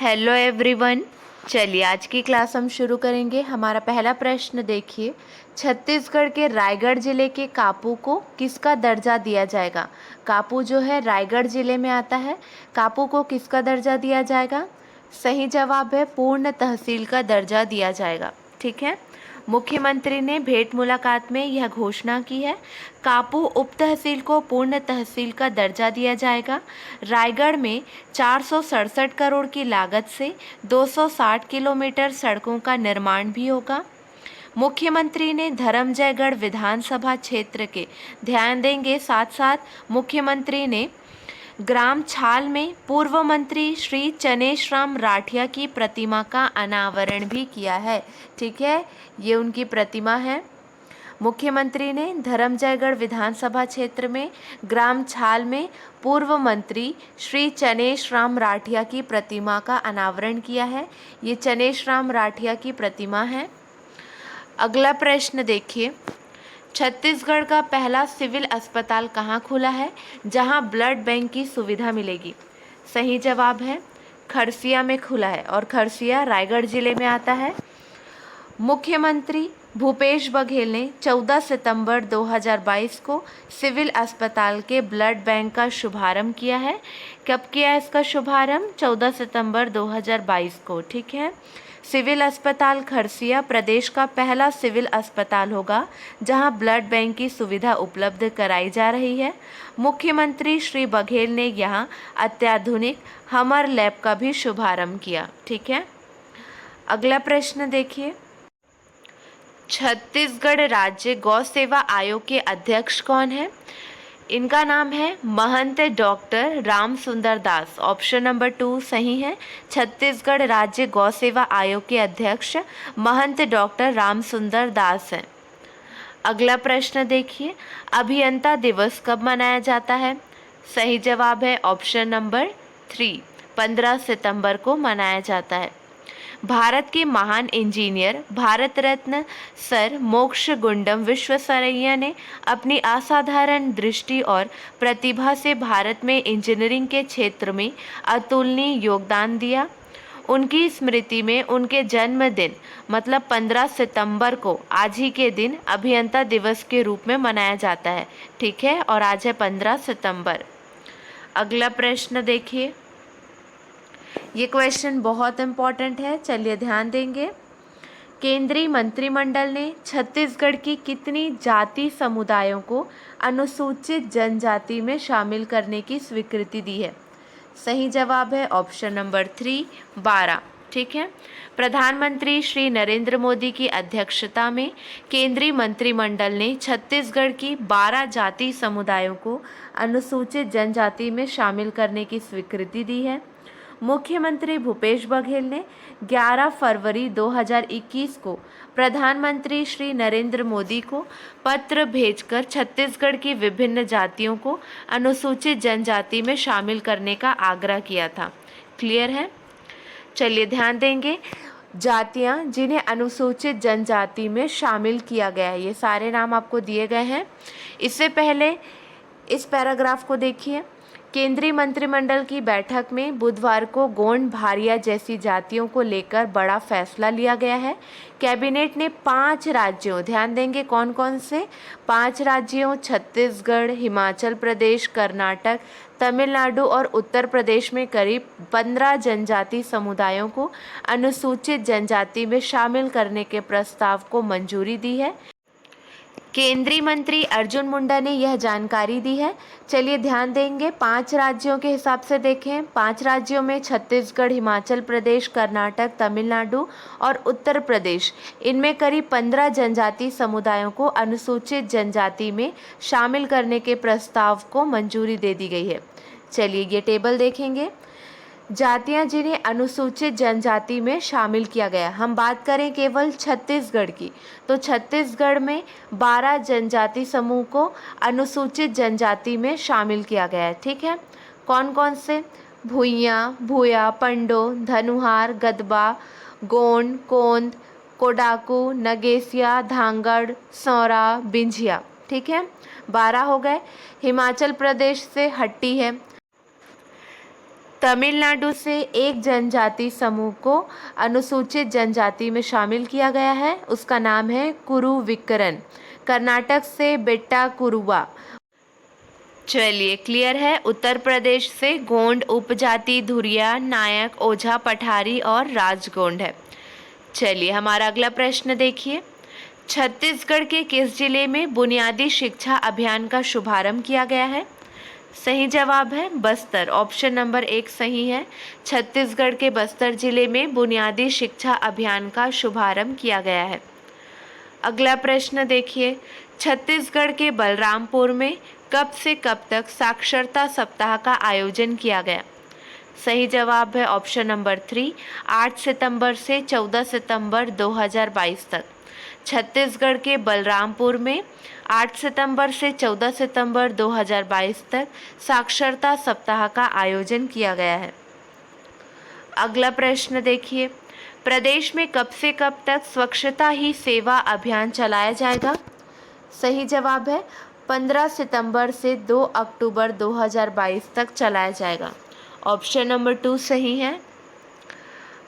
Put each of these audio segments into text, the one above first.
Hello everyone. चलिए आज की क्लास हम शुरू करेंगे। हमारा पहला प्रश्न देखिए, छत्तीसगढ़ के रायगढ़ जिले के कापू को किसका दर्जा दिया जाएगा। कापू जो है रायगढ़ जिले में आता है। कापू को किसका दर्जा दिया जाएगा? सही जवाब है पूर्ण तहसील का दर्जा दिया जाएगा। ठीक है। मुख्यमंत्री ने भेंट मुलाकात में यह घोषणा की है। कापू उप तहसील को पूर्ण तहसील का दर्जा दिया जाएगा। रायगढ़ में 467 करोड़ की लागत से 260 किलोमीटर सड़कों का निर्माण भी होगा। मुख्यमंत्री ने धर्मजयगढ़ विधानसभा क्षेत्र के ध्यान देंगे, साथ साथ मुख्यमंत्री ने ग्राम छाल में पूर्व मंत्री श्री चनेशराम राठिया की प्रतिमा का अनावरण भी किया है। ठीक है, ये उनकी प्रतिमा है। मुख्यमंत्री ने धर्मजयगढ़ विधानसभा क्षेत्र में ग्राम छाल में पूर्व मंत्री श्री चनेशराम राठिया की प्रतिमा का अनावरण किया है। ये चनेशराम राठिया की प्रतिमा है। अगला प्रश्न देखिए, छत्तीसगढ़ का पहला सिविल अस्पताल कहाँ खुला है जहाँ ब्लड बैंक की सुविधा मिलेगी? सही जवाब है खरसिया में खुला है और खरसिया रायगढ़ जिले में आता है। मुख्यमंत्री भूपेश बघेल ने 14 सितंबर 2022 को सिविल अस्पताल के ब्लड बैंक का शुभारंभ किया है। कब किया इसका शुभारंभ? 14 सितंबर 2022 को। ठीक है। सिविल अस्पताल खरसिया प्रदेश का पहला सिविल अस्पताल होगा जहां ब्लड बैंक की सुविधा उपलब्ध कराई जा रही है। मुख्यमंत्री श्री बघेल ने यहां अत्याधुनिक हमर लैब का भी शुभारंभ किया। ठीक है। अगला प्रश्न देखिए, छत्तीसगढ़ राज्य गौ सेवा आयोग के अध्यक्ष कौन है? इनका नाम है महंत डॉक्टर राम सुंदर दास। ऑप्शन नंबर 2 सही है। छत्तीसगढ़ राज्य गौ सेवा आयोग के अध्यक्ष महंत डॉक्टर राम सुंदर दास हैं। अगला प्रश्न देखिए, अभियंता दिवस कब मनाया जाता है? सही जवाब है ऑप्शन नंबर 3, 15 सितंबर को मनाया जाता है। भारत के महान इंजीनियर भारत रत्न सर मोक्षगुंडम विश्वेश्वरैया ने अपनी असाधारण दृष्टि और प्रतिभा से भारत में इंजीनियरिंग के क्षेत्र में अतुलनीय योगदान दिया। उनकी स्मृति में उनके जन्मदिन मतलब 15 सितंबर को आज ही के दिन अभियंता दिवस के रूप में मनाया जाता है। ठीक है, और आज है 15 सितंबर। अगला प्रश्न देखिए, ये क्वेश्चन बहुत इम्पॉर्टेंट है। चलिए ध्यान देंगे। केंद्रीय मंत्रिमंडल ने छत्तीसगढ़ की कितनी जाति समुदायों को अनुसूचित जनजाति में शामिल करने की स्वीकृति दी है? सही जवाब है ऑप्शन नंबर 3, 12। ठीक है। प्रधानमंत्री श्री नरेंद्र मोदी की अध्यक्षता में केंद्रीय मंत्रिमंडल ने छत्तीसगढ़ की 12 जाति समुदायों को अनुसूचित जनजाति में शामिल करने की स्वीकृति दी है। मुख्यमंत्री भूपेश बघेल ने 11 फरवरी 2021 को प्रधानमंत्री श्री नरेंद्र मोदी को पत्र भेजकर छत्तीसगढ़ की विभिन्न जातियों को अनुसूचित जनजाति में शामिल करने का आग्रह किया था। क्लियर है? चलिए ध्यान देंगे। जातियां जिन्हें अनुसूचित जनजाति में शामिल किया गया है, ये सारे नाम आपको दिए गए हैं। इससे पहले इस पैराग्राफ को देखिए। केंद्रीय मंत्रिमंडल की बैठक में बुधवार को गोंड भारिया जैसी जातियों को लेकर बड़ा फैसला लिया गया है। कैबिनेट ने 5 राज्यों, ध्यान देंगे कौन कौन से, 5 राज्यों छत्तीसगढ़, हिमाचल प्रदेश, कर्नाटक, तमिलनाडु और उत्तर प्रदेश में करीब 15 जनजाति समुदायों को अनुसूचित जनजाति में शामिल करने के प्रस्ताव को मंजूरी दी है। केंद्रीय मंत्री अर्जुन मुंडा ने यह जानकारी दी है। चलिए ध्यान देंगे। 5 राज्यों के हिसाब से देखें। 5 राज्यों में छत्तीसगढ़, हिमाचल प्रदेश, कर्नाटक, तमिलनाडु और उत्तर प्रदेश, इनमें करीब 15 जनजाति समुदायों को अनुसूचित जनजाति में शामिल करने के प्रस्ताव को मंजूरी दे दी गई है। चलिए ये टेबल देखेंगे। जातियां जिन्हें अनुसूचित जनजाति में शामिल किया गया, हम बात करें केवल छत्तीसगढ़ की, तो छत्तीसगढ़ में 12 जनजाति समूह को अनुसूचित जनजाति में शामिल किया गया है। ठीक है। कौन कौन से? भुइयां, भूया, पंडो, धनुहार, गदबा, गोंड, कोंद, कोडाकू, नगेसिया, धांगड़, सौरा, बिंझिया। ठीक है, 12 हो गए। हिमाचल प्रदेश से हट्टी है। तमिलनाडु से एक जनजाति समूह को अनुसूचित जनजाति में शामिल किया गया है, उसका नाम है कुरुविकरन। कर्नाटक से बेट्टा कुरुवा। चलिए क्लियर है। उत्तर प्रदेश से गोंड उपजाति धुरिया, नायक, ओझा, पठारी और राजगोंड है। चलिए हमारा अगला प्रश्न देखिए। छत्तीसगढ़ के किस जिले में बुनियादी शिक्षा अभियान का शुभारंभ किया गया है? सही जवाब है बस्तर। ऑप्शन नंबर 1 सही है। छत्तीसगढ़ के बस्तर जिले में बुनियादी शिक्षा अभियान का शुभारंभ किया गया है। अगला प्रश्न देखिए। छत्तीसगढ़ के बलरामपुर में कब से कब तक साक्षरता सप्ताह का आयोजन किया गया? सही जवाब है ऑप्शन नंबर 3, 8 सितंबर से 14 सितंबर 2022 तक। छत्तीसगढ़ के बलरामपुर में 8 सितंबर से 14 सितंबर 2022 तक साक्षरता सप्ताह का आयोजन किया गया है। अगला प्रश्न देखिए। प्रदेश में कब से कब तक स्वच्छता ही सेवा अभियान चलाया जाएगा? सही जवाब है 15 सितंबर से 2 अक्टूबर 2022 तक चलाया जाएगा। ऑप्शन नंबर 2 सही है।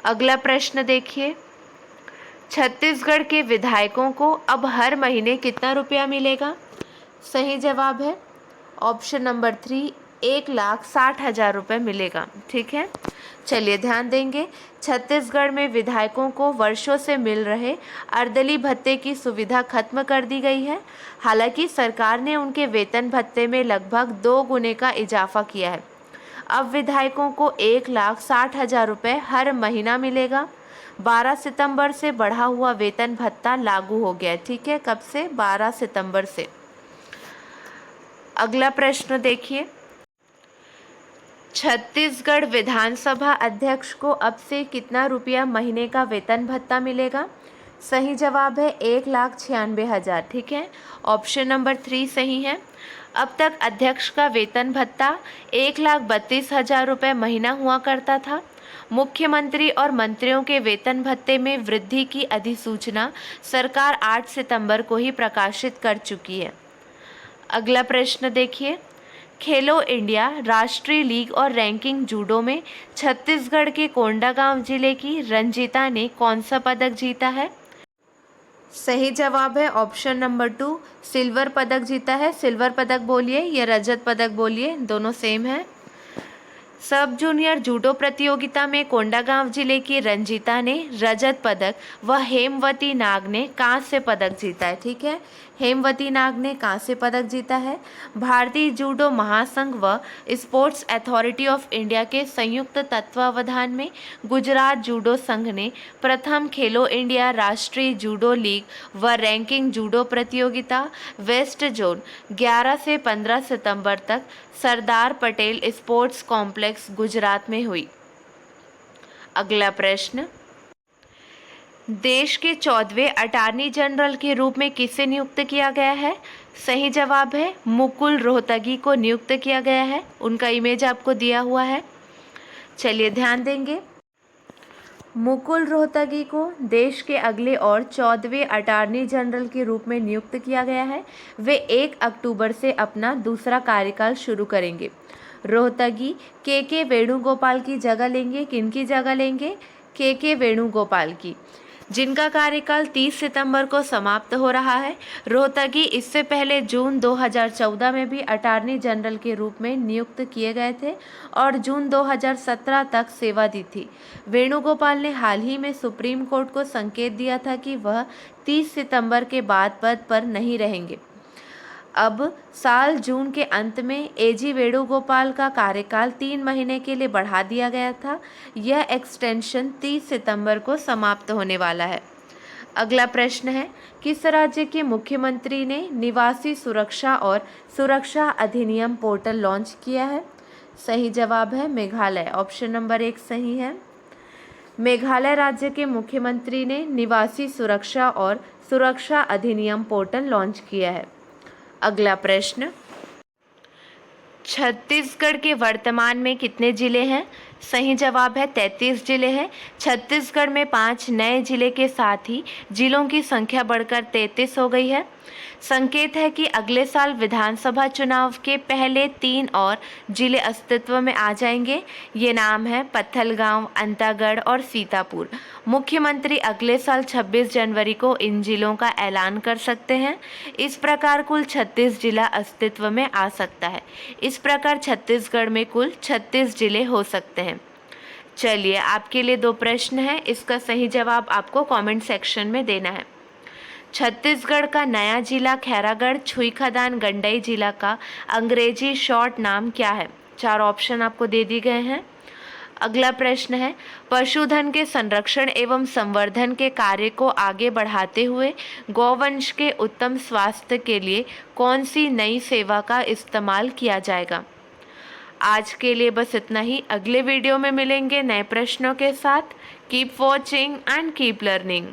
अगला प्रश्न देखिए। छत्तीसगढ़ के विधायकों को अब हर महीने कितना रुपया मिलेगा? सही जवाब है ऑप्शन नंबर 3, 1,60,000 रुपये मिलेगा। ठीक है, चलिए ध्यान देंगे। छत्तीसगढ़ में विधायकों को वर्षों से मिल रहे अर्दली भत्ते की सुविधा खत्म कर दी गई है। हालांकि सरकार ने उनके वेतन भत्ते में लगभग 2 गुने का इजाफा किया है। अब विधायकों को 1,60,000 रुपये हर महीना मिलेगा। 12 सितंबर से बढ़ा हुआ वेतन भत्ता लागू हो गया। ठीक है, कब से? 12 सितंबर से। अगला प्रश्न देखिए। छत्तीसगढ़ विधानसभा अध्यक्ष को अब से कितना रुपया महीने का वेतन भत्ता मिलेगा? सही जवाब है 1,96,000। ठीक है, ऑप्शन नंबर 3 सही है। अब तक अध्यक्ष का वेतन भत्ता 1,32,000 रुपये महीना हुआ करता था। मुख्यमंत्री और मंत्रियों के वेतन भत्ते में वृद्धि की अधिसूचना सरकार 8 सितंबर को ही प्रकाशित कर चुकी है। अगला प्रश्न देखिए। खेलो इंडिया राष्ट्रीय लीग और रैंकिंग जूडो में छत्तीसगढ़ के कोंडागांव जिले की रंजीता ने कौन सा पदक जीता है? सही जवाब है ऑप्शन नंबर 2, सिल्वर पदक जीता है। सिल्वर पदक बोलिए या रजत पदक बोलिए, दोनों सेम है। सब जूनियर जूडो प्रतियोगिता में कोंडागांव जिले की रंजीता ने रजत पदक व हेमवती नाग ने कांस्य पदक जीता है। ठीक है, हेमवती नाग ने कांस्य पदक जीता है। भारतीय जूडो महासंघ व स्पोर्ट्स अथॉरिटी ऑफ इंडिया के संयुक्त तत्वावधान में गुजरात जूडो संघ ने प्रथम खेलो इंडिया राष्ट्रीय जूडो लीग व रैंकिंग जूडो प्रतियोगिता वेस्ट जोन 11 से 15 सितंबर तक सरदार पटेल स्पोर्ट्स कॉम्प्लेक्स गुजरात में हुई। अगला प्रश्न। देश के 14वें अटॉर्नी जनरल के रूप में किसे नियुक्त किया गया है? सही जवाब है मुकुल रोहतगी को नियुक्त किया गया है। उनका इमेज आपको दिया हुआ है। चलिए ध्यान देंगे। मुकुल रोहतगी को देश के अगले और 14वें अटॉर्नी जनरल के रूप में नियुक्त किया गया है। वे 1 अक्टूबर से अपना दूसरा कार्यकाल शुरू करेंगे। रोहतगी के वेणुगोपाल की जगह लेंगे। किनकी जगह लेंगे? के वेणुगोपाल की, जिनका कार्यकाल 30 सितंबर को समाप्त हो रहा है। रोहतगी इससे पहले जून 2014 में भी अटॉर्नी जनरल के रूप में नियुक्त किए गए थे और जून 2017 तक सेवा दी थी। वेणुगोपाल ने हाल ही में सुप्रीम कोर्ट को संकेत दिया था कि वह 30 सितंबर के बाद पद पर नहीं रहेंगे। अब साल जून के अंत में एजी वेणुगोपाल का कार्यकाल 3 महीने के लिए बढ़ा दिया गया था। यह एक्सटेंशन 30 सितंबर को समाप्त होने वाला है। अगला प्रश्न है, किस राज्य के मुख्यमंत्री ने निवासी सुरक्षा और सुरक्षा अधिनियम पोर्टल लॉन्च किया है? सही जवाब है मेघालय। ऑप्शन नंबर 1 सही है। मेघालय राज्य के मुख्यमंत्री ने निवासी सुरक्षा और सुरक्षा अधिनियम पोर्टल लॉन्च किया है। अगला प्रश्न। छत्तीसगढ़ के वर्तमान में कितने जिले हैं? सही जवाब है 33 जिले हैं। छत्तीसगढ़ में 5 नए जिले के साथ ही जिलों की संख्या बढ़कर 33 हो गई है। संकेत है कि अगले साल विधानसभा चुनाव के पहले 3 और जिले अस्तित्व में आ जाएंगे। ये नाम है पत्थलगांव, अंतागढ़ और सीतापुर। मुख्यमंत्री अगले साल 26 जनवरी को इन जिलों का ऐलान कर सकते हैं। इस प्रकार कुल 36 जिला अस्तित्व में आ सकता है। इस प्रकार छत्तीसगढ़ में कुल 36 जिले हो सकते हैं। चलिए, आपके लिए 2 प्रश्न हैं, इसका सही जवाब आपको कमेंट सेक्शन में देना है। छत्तीसगढ़ का नया जिला खैरागढ़ छुईखदान गंडई जिला का अंग्रेजी शॉर्ट नाम क्या है? 4 ऑप्शन आपको दे दिए गए हैं। अगला प्रश्न है, पशुधन के संरक्षण एवं संवर्धन के कार्य को आगे बढ़ाते हुए गौवंश के उत्तम स्वास्थ्य के लिए कौन सी नई सेवा का इस्तेमाल किया जाएगा? आज के लिए बस इतना ही। अगले वीडियो में मिलेंगे नए प्रश्नों के साथ। Keep watching and keep learning.